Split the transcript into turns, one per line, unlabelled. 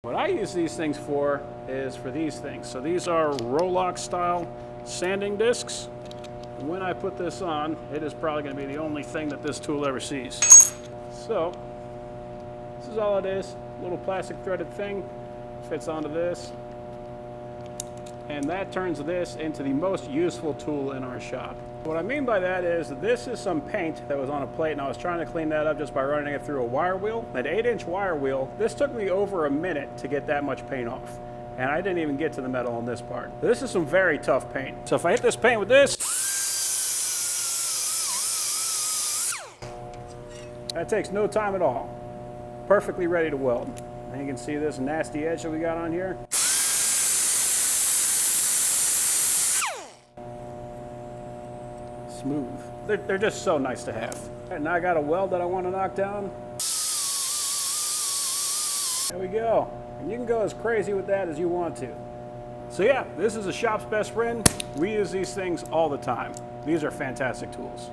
What I use these things for is for these things. So these are Rolox style sanding discs. When I put this on, it is probably going to be the only thing that this tool ever sees. So this is all it is. A little plastic threaded thing fits onto this. And that turns this into the most useful tool in our shop. What I mean by that is this is some paint that was on a plate, and I was trying to clean that up just by running it through a wire wheel. That 8-inch wire wheel, this took me over a minute to get that much paint off. And I didn't even get to the metal on this part. This is some very tough paint. So if I hit this paint with this, that takes no time at all. Perfectly ready to weld. And you can see this nasty edge that we got on here. Smooth. They're just so nice to have. And now I got a weld that I want to knock down. There we go. And you can go as crazy with that as you want to. So yeah, this is a shop's best friend. We use these things all the time. These are fantastic tools.